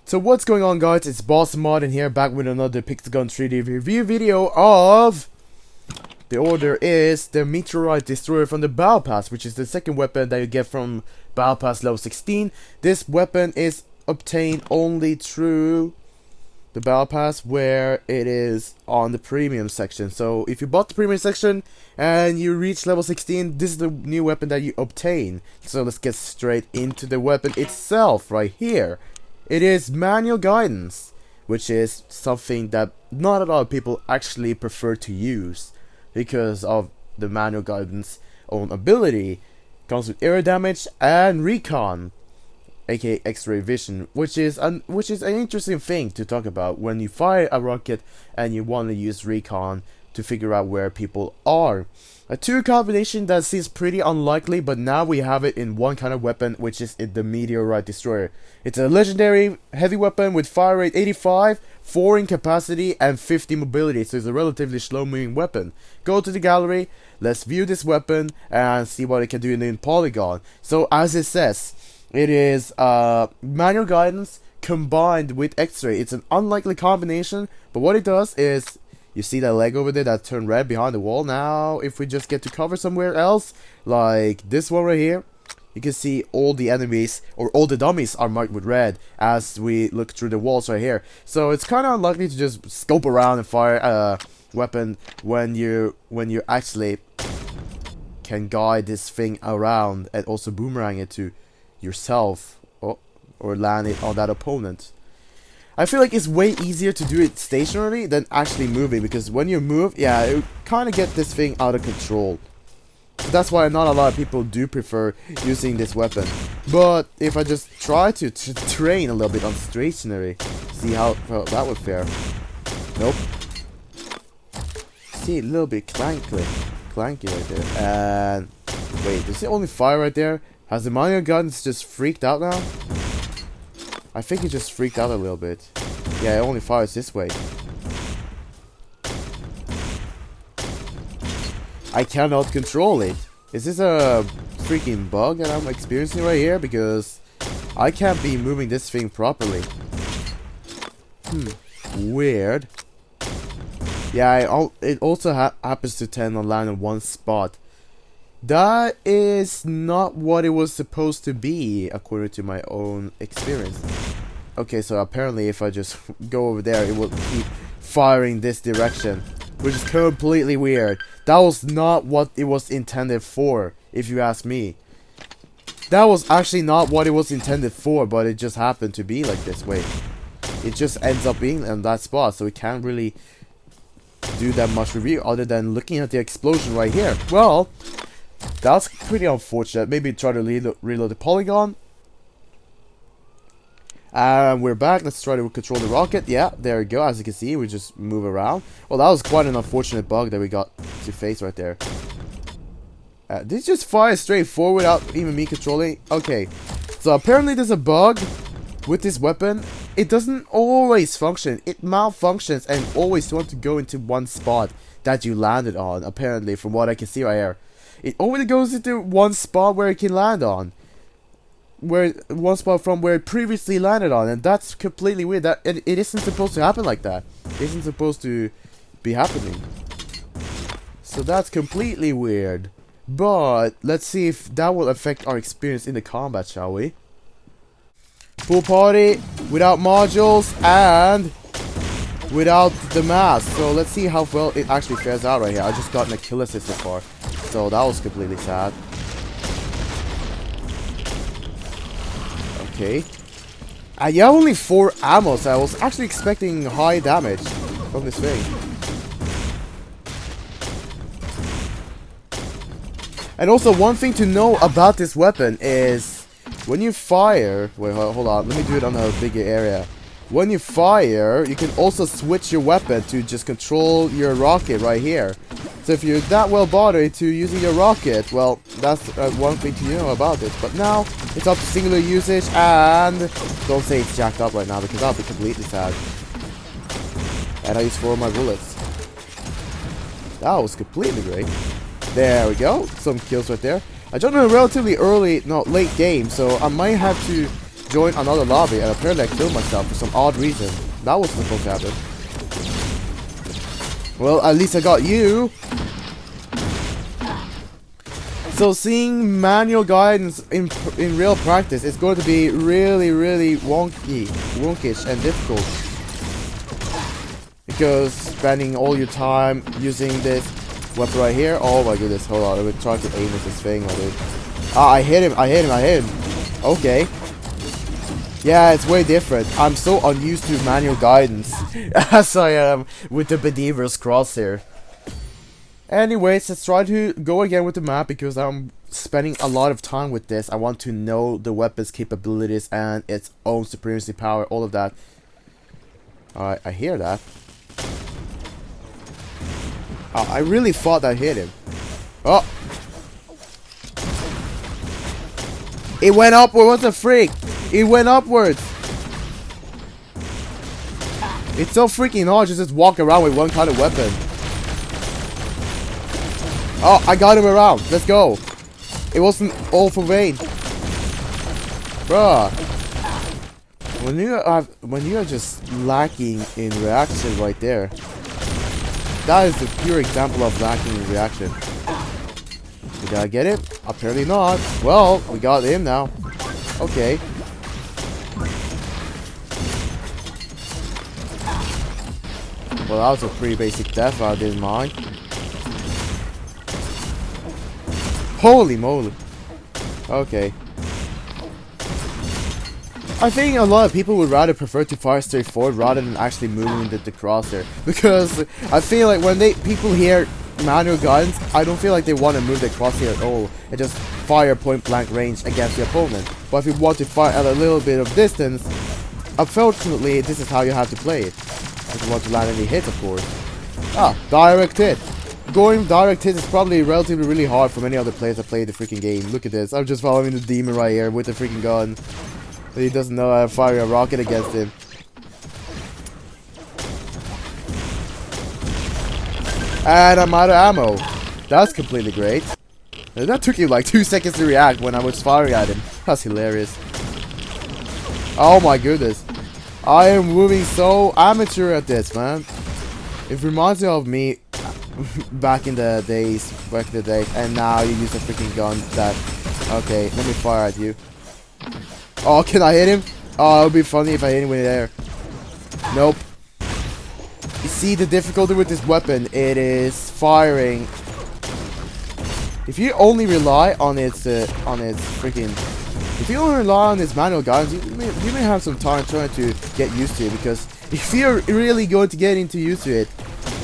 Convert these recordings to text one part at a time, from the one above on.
So what's going on, guys? It's Boss Modern here, back with another PG3D review video of... The order is the Meteorite Destroyer from the Battle Pass, which is the second weapon that you get from Battle Pass level 16. This weapon is obtained only through the Battle Pass, where it is on the premium section. So if you bought the premium section and you reach level 16, this is the new weapon that you obtain. So let's get straight into the weapon itself right here. It is manual guidance, which is something that not a lot of people actually prefer to use because of the manual guidance own ability. It comes with air damage and recon, aka X-ray vision, which is an interesting thing to talk about when you fire a rocket and you want to use recon to figure out where people are. A two combination that seems pretty unlikely, but now we have it in one kind of weapon, which is the Meteorite Destroyer. It's a legendary heavy weapon with fire rate 85, 4 in capacity, and 50 mobility, so it's a relatively slow moving weapon. Go to the gallery, let's view this weapon and see what it can do in polygon. So as it says, it is manual guidance combined with X-ray. It's an unlikely combination, but what it does is, you see that leg over there that turned red behind the wall? Now, if we just get to cover somewhere else, like this one right here, you can see all the enemies, or all the dummies, are marked with red as we look through the walls right here. So it's kind of unlikely to just scope around and fire a weapon when you actually can guide this thing around and also boomerang it to yourself, or land it on that opponent. I feel like it's way easier to do it stationarily than actually moving, because when you move, yeah, it kind of get this thing out of control. So that's why not a lot of people do prefer using this weapon. But if I just try to train a little bit on stationary, see how that would fare. Nope. See, a little bit clanky right there. And wait, does it only fire right there? Has the manual guns just freaked out now? I think it just freaked out a little bit. Yeah, it only fires this way. I cannot control it. Is this a freaking bug that I'm experiencing right here? Because I can't be moving this thing properly. Weird. Yeah, it also happens to tend to land in one spot. That is not what it was supposed to be, according to my own experience. Okay, so apparently if I just go over there, it will keep firing this direction, which is completely weird. That was not what it was intended for, if you ask me. That was actually not what it was intended for, but it just happened to be like this way. It just ends up being in that spot, so we can't really do that much review other than looking at the explosion right here. Well, that's pretty unfortunate. Maybe try to reload the polygon. And we're back. Let's try to control the rocket. Yeah, there we go. As you can see, we just move around. Well, that was quite an unfortunate bug that we got to face right there. Did it just fire straight forward without even me controlling? Okay, so apparently there's a bug with this weapon. It doesn't always function. It malfunctions and always wants to go into one spot that you landed on, apparently, from what I can see right here. It only goes into one spot where it can land on. One spot from where it previously landed on, and that's completely weird. That it isn't supposed to happen like that. It isn't supposed to be happening. So that's completely weird. But let's see if that will affect our experience in the combat, shall we? Pool party without modules and without the mask. So let's see how well it actually fares out right here. I just got a kill assist so far, so that was completely sad. Okay. You have only 4 ammo, so I was actually expecting high damage from this thing. And also, one thing to know about this weapon is when you fire... Wait, hold on. Let me do it on a bigger area. When you fire, you can also switch your weapon to just control your rocket right here. So if you're that well bothered to using your rocket, well, that's one thing to know about this. But now, it's up to singular usage, and don't say it's jacked up right now, because that'll be completely sad. And I used 4 of my bullets. That was completely great. There we go. Some kills right there. I jumped in a relatively late game, so I might have to joined another lobby and apparently I killed myself for some odd reason. That wasn't supposed to happen. Well, at least I got you. So seeing manual guidance in real practice is going to be really wonkish and difficult. Because spending all your time using this weapon right here. Oh my goodness, hold on, I'm trying to aim with this thing, dude. Ah, I hit him. Okay. Yeah, it's way different. I'm so unused to manual guidance as I am with the Bedeaver's Crosshair. Anyways, let's try to go again with the map because I'm spending a lot of time with this. I want to know the weapon's capabilities and its own supremacy power, all of that. Alright, I hear that. Oh, I really thought I hit him. Oh! It went upward, what the freak? It went upwards! It's so freaking hard to just walk around with one kind of weapon. Oh, I got him around. Let's go. It wasn't all for vain. Bruh. When you are just lacking in reaction right there. That is the pure example of lacking in reaction. Did I get him? Apparently not. Well, we got him now. Okay. Well, that was a pretty basic death, I didn't mind. Holy moly. Okay. I think a lot of people would rather prefer to fire straight forward rather than actually moving the crosshair. Because I feel like when people hear manual guidance, I don't feel like they want to move the crosshair at all and just fire point blank range against the opponent. But if you want to fire at a little bit of distance, unfortunately this is how you have to play it. If you want to land any hits, of course. Ah, direct hit. Going direct hit is probably relatively really hard for many other players that play the freaking game. Look at this. I'm just following the demon right here with the freaking gun. He doesn't know I'm firing a rocket against him. And I'm out of ammo. That's completely great. And that took you like 2 seconds to react when I was firing at him. That's hilarious. Oh my goodness. I am moving so amateur at this, man. It reminds me of me back in the days, and now you use a freaking gun that... Okay, let me fire at you. Oh, can I hit him? Oh, it would be funny if I hit him with air. Nope. You see the difficulty with this weapon? It is firing. If you only rely on its freaking... If you only rely on its manual guidance, you may have some time trying to get used to it, because if you're really going to get used to it,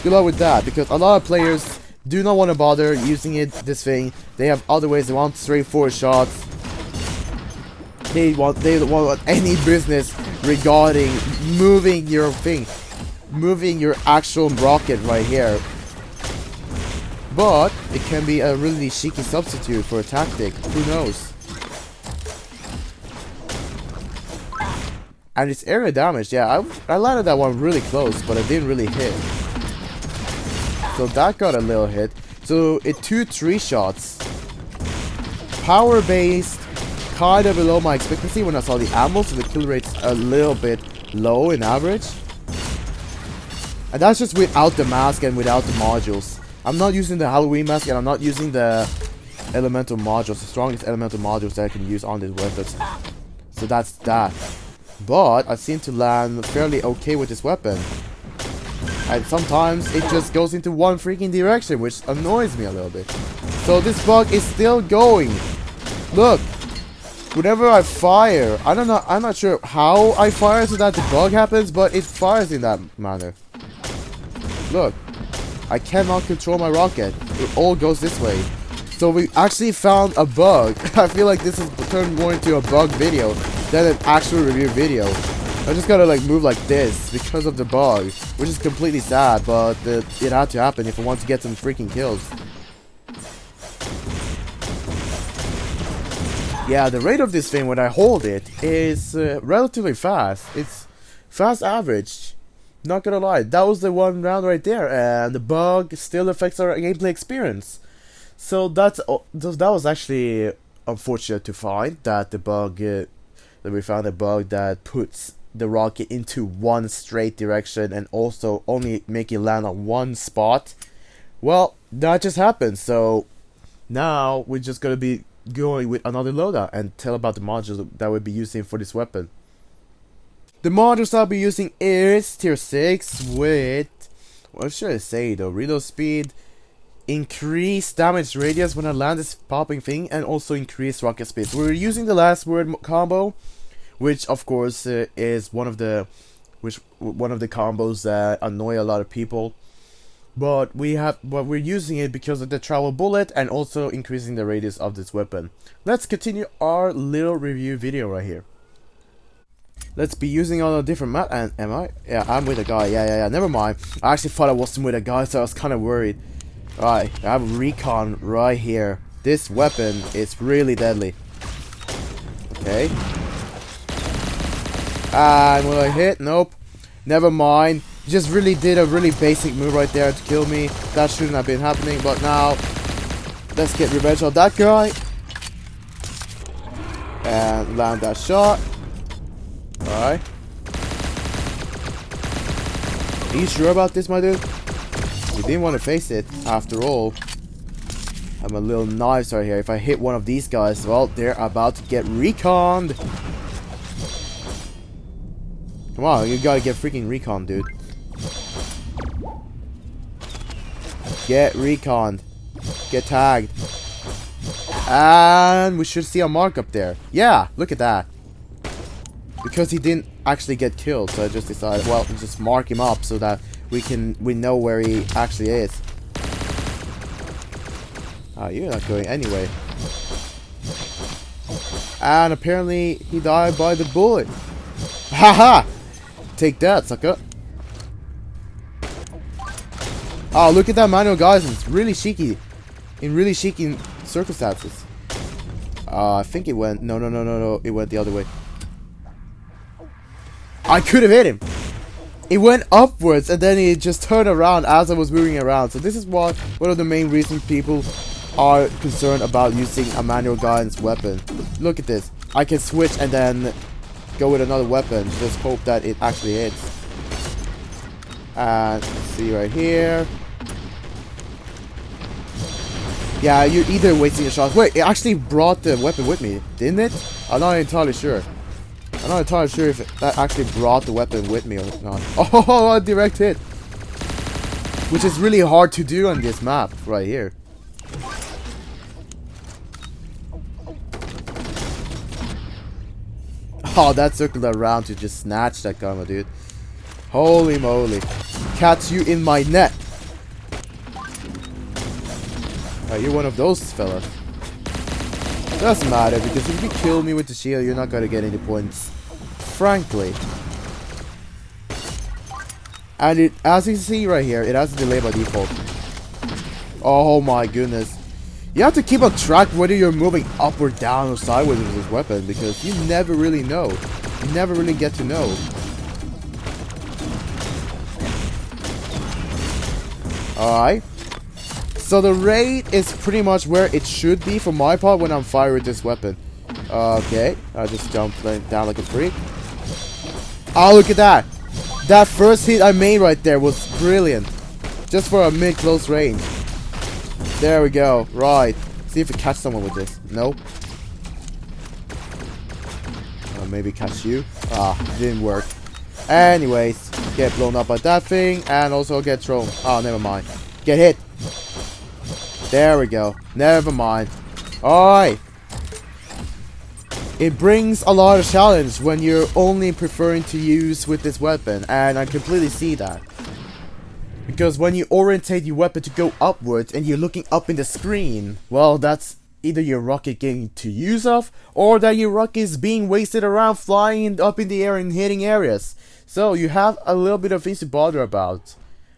good luck with that, because a lot of players do not want to bother using this thing. They have other ways. They want straightforward shots. They don't want any business regarding moving your thing, moving your actual rocket right here. But it can be a really cheeky substitute for a tactic. Who knows? And it's area damage. Yeah, I landed that one really close, but I didn't really hit. So that got a little hit. So it 2-3 shots. Power based, kind of below my expectancy when I saw the ammo, so the kill rate's a little bit low in average. And that's just without the mask and without the modules. I'm not using the Halloween mask and I'm not using the elemental modules, the strongest elemental modules that I can use on these weapons. So that's that. But I seem to land fairly okay with this weapon. And sometimes it just goes into one freaking direction, which annoys me a little bit. So this bug is still going. Look. Whenever I fire, I don't know, I'm not sure how I fire so that the bug happens, but it fires in that manner. Look. I cannot control my rocket. It all goes this way. So we actually found a bug. I feel like this has turned more into a bug video than an actual review video. I just gotta like move like this because of the bug, which is completely sad, but it had to happen if I want to get some freaking kills. Yeah, the rate of this thing when I hold it is relatively fast. It's fast average. Not gonna lie, that was the one round right there, and the bug still affects our gameplay experience. So that was actually unfortunate to find that the bug Then we found a bug that puts the rocket into one straight direction and also only make it land on one spot. Well, that just happened, so now we're just gonna be going with another loadout and tell about the modules that we'll be using for this weapon. The modules I'll be using is tier 6 with, what should I say though, reload speed, increased damage radius when I land this popping thing, and also increased rocket speed. So we're using the last word combo, which of course is one of the combos that annoy a lot of people. But we're using it because of the travel bullet and also increasing the radius of this weapon. Let's continue our little review video right here. Let's be using on a different map. And am I? Yeah, I'm with a guy. Yeah. Never mind. I actually thought I wasn't with a guy, so I was kind of worried. Right, I have recon right here. This weapon is really deadly. Okay. And will I hit? Nope. Never mind. Just really did a really basic move right there to kill me. That shouldn't have been happening, but now let's get revenge on that guy. And land that shot. Alright. Are you sure about this, my dude? You didn't want to face it, after all. I'm a little knives right here. If I hit one of these guys, well, they're about to get reconned. Come on, you gotta get freaking recon, dude. Get reconned. Get tagged. And we should see a mark up there. Yeah, look at that. Because he didn't actually get killed, so I just decided, well, just mark him up so that we know where he actually is. Oh, you're not going anyway. And apparently he died by the bullet. Haha! Take that, sucker. Oh, look at that manual, guys. It's really cheeky. In really cheeky circumstances. I think it went... No. It went the other way. I could have hit him. It went upwards and then it just turned around as I was moving around. So this is one of the main reasons people are concerned about using a manual guidance weapon. Look at this. I can switch and then go with another weapon. Just hope that it actually hits. And see right here. Yeah, you're either wasting your shots. Wait, it actually brought the weapon with me, didn't it? I'm not entirely sure. I'm not entirely sure if that actually brought the weapon with me or not. Oh, a direct hit. Which is really hard to do on this map right here. Oh, that circled around to just snatch that gun, my dude. Holy moly. Catch you in my net. You're one of those fellas. Doesn't matter, because if you kill me with the shield, you're not gonna get any points. Frankly. And it, as you see right here, it has a delay by default. Oh my goodness. You have to keep on track whether you're moving up or down or sideways with this weapon, because you never really know. You never really get to know. Alright. So the rate is pretty much where it should be for my part when I'm firing this weapon. Okay. I just jumped down like a freak. Oh, look at that. That first hit I made right there was brilliant. Just for a mid-close range. There we go. Right. See if we catch someone with this. Nope. Maybe catch you. Ah, didn't work. Anyways, get blown up by that thing and also get thrown. Oh, never mind. Get hit. There we go. Never mind. Alright. It brings a lot of challenge when you're only preferring to use with this weapon, and I completely see that. Because when you orientate your weapon to go upwards and you're looking up in the screen, well, that's either your rocket getting to use of, or that your rocket is being wasted around flying up in the air and hitting areas. So you have a little bit of things to bother about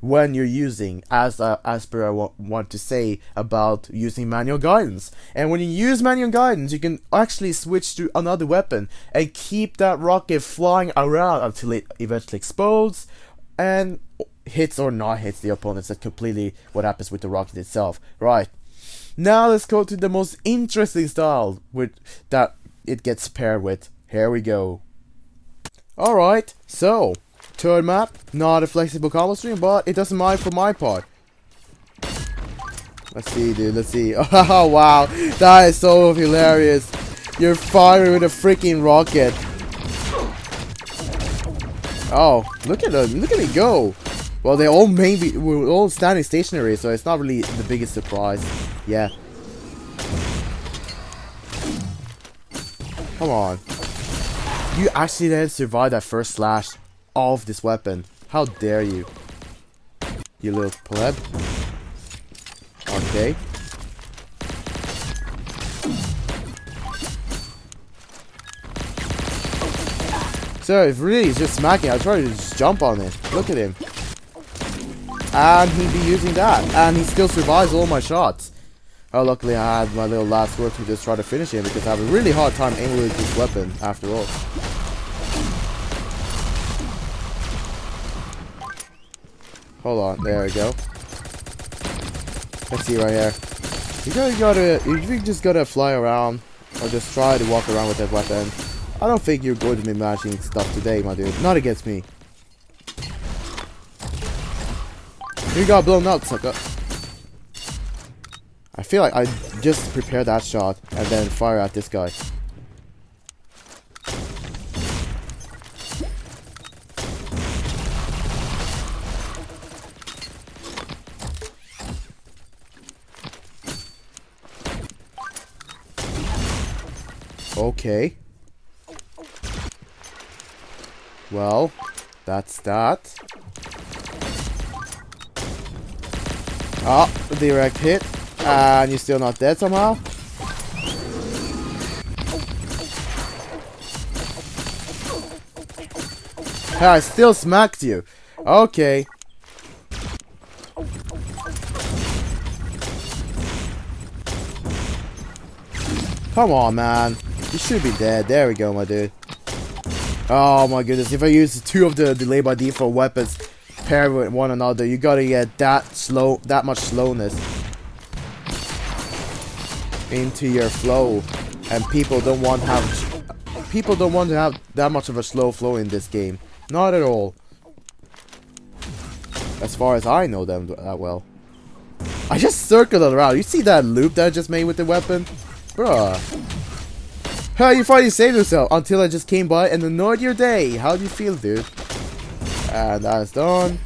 when you're using, as per I want to say about using manual guidance. And when you use manual guidance, you can actually switch to another weapon and keep that rocket flying around until it eventually explodes and hits or not hits the opponents. That's completely what happens with the rocket itself. Right. Now let's go to the most interesting style with that it gets paired with. Here we go. Alright, so third map, not a flexible combo string, but it doesn't mind for my part. Let's see, dude, let's see. Oh, wow, that is so hilarious. You're firing with a freaking rocket. Oh, look at me go. Well, we're all standing stationary, so it's not really the biggest surprise. Yeah. Come on. You actually didn't survive that first slash of this weapon. How dare you? You little pleb. Okay. So if really he's just smacking, I try to just jump on it. Look at him. And he'd be using that. And he still survives all my shots. Oh, luckily I had my little last word to just try to finish him, because I have a really hard time aiming with this weapon after all. Hold on, there we go. Let's see right here. You just gotta fly around, or just try to walk around with that weapon. I don't think you're going to be matching stuff today, my dude. Not against me. You got blown up, sucker. I feel like I just prepare that shot and then fire at this guy. Okay. Well, that's that. Oh, direct hit. And you're still not dead somehow? I still smacked you. Okay. Come on, man. You should be dead. There we go, my dude. Oh my goodness. If I use two of the delay by default weapons paired with one another, you gotta get that much slowness into your flow, and people don't want to have that much of a slow flow in this game. Not at all. As far as I know them that well. I just circled it around. You see that loop that I just made with the weapon? Bruh. How you finally saved yourself until I just came by and annoyed your day. How do you feel, dude? And that's done.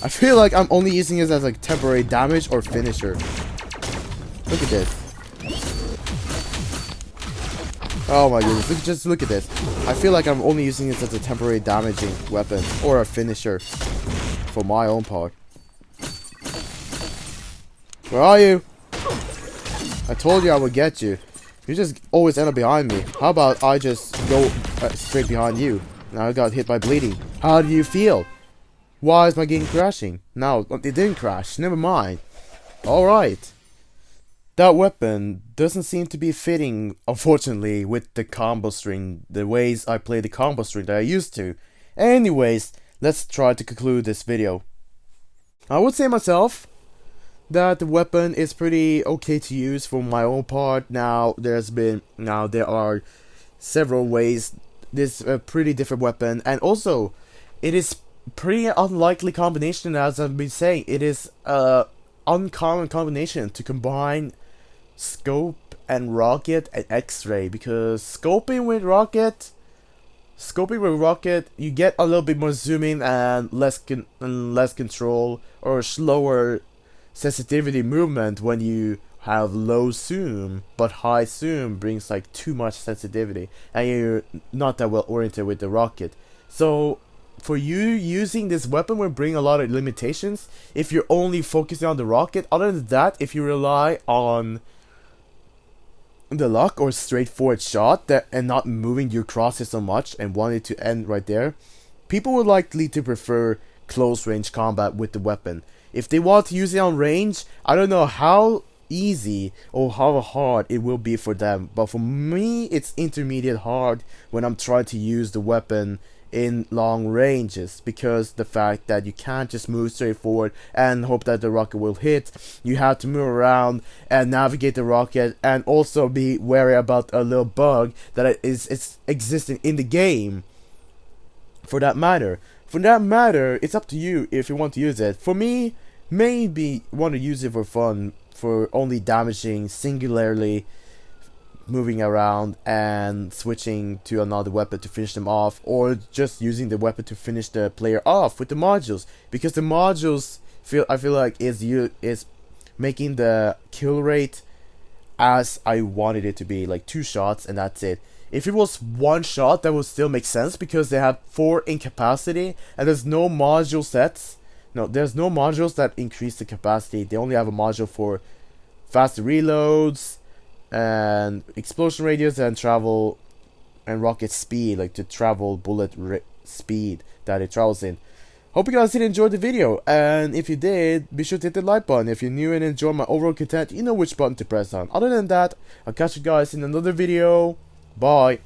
I feel like I'm only using this as like temporary damage or finisher. Look at this. Oh my goodness, just look at this. I feel like I'm only using this as a temporary damaging weapon or a finisher for my own part. Where are you? I told you I would get you. You just always end up behind me. How about I just go straight behind you? Now I got hit by bleeding. How do you feel? Why is my game crashing? No, it didn't crash. Never mind. Alright. That weapon doesn't seem to be fitting, unfortunately, with the combo string, the ways I play the combo string that I used to. Anyways, let's try to conclude this video. I would say myself that the weapon is pretty okay to use for my own part. Now there are several ways. This is a pretty different weapon, and also it is pretty unlikely combination, as I've been saying. It is a uncommon combination to combine scope and rocket and X-ray, because scoping with rocket you get a little bit more zooming and less control, or slower sensitivity movement when you have low zoom, but high zoom brings like too much sensitivity and you're not that well oriented with the rocket. So for you, using this weapon will bring a lot of limitations if you're only focusing on the rocket. Other than that, if you rely on the luck or straightforward shot and not moving your crosses so much and want it to end right there, people would likely to prefer close range combat with the weapon. If they want to use it on range, I don't know how easy or how hard it will be for them. But for me, it's intermediate hard when I'm trying to use the weapon in long ranges, because the fact that you can't just move straight forward and hope that the rocket will hit. You have to move around and navigate the rocket, and also be wary about a little bug that is existing in the game. For that matter, it's up to you if you want to use it. For me, maybe want to use it for fun, for only damaging singularly, moving around and switching to another weapon to finish them off, or just using the weapon to finish the player off with the modules, because the modules I feel like is making the kill rate as I wanted it to be, like 2 shots and that's it. If it was 1 shot, that would still make sense, because they have 4 in capacity and there's no module sets. No, there's no modules that increase the capacity. They only have a module for faster reloads and explosion radius and travel and rocket speed, like to travel bullet speed that it travels in. Hope you guys did enjoy the video, and if you did, be sure to hit the like button. If you're new and enjoy my overall content, you know which button to press on. Other than that, I'll catch you guys in another video. Bye.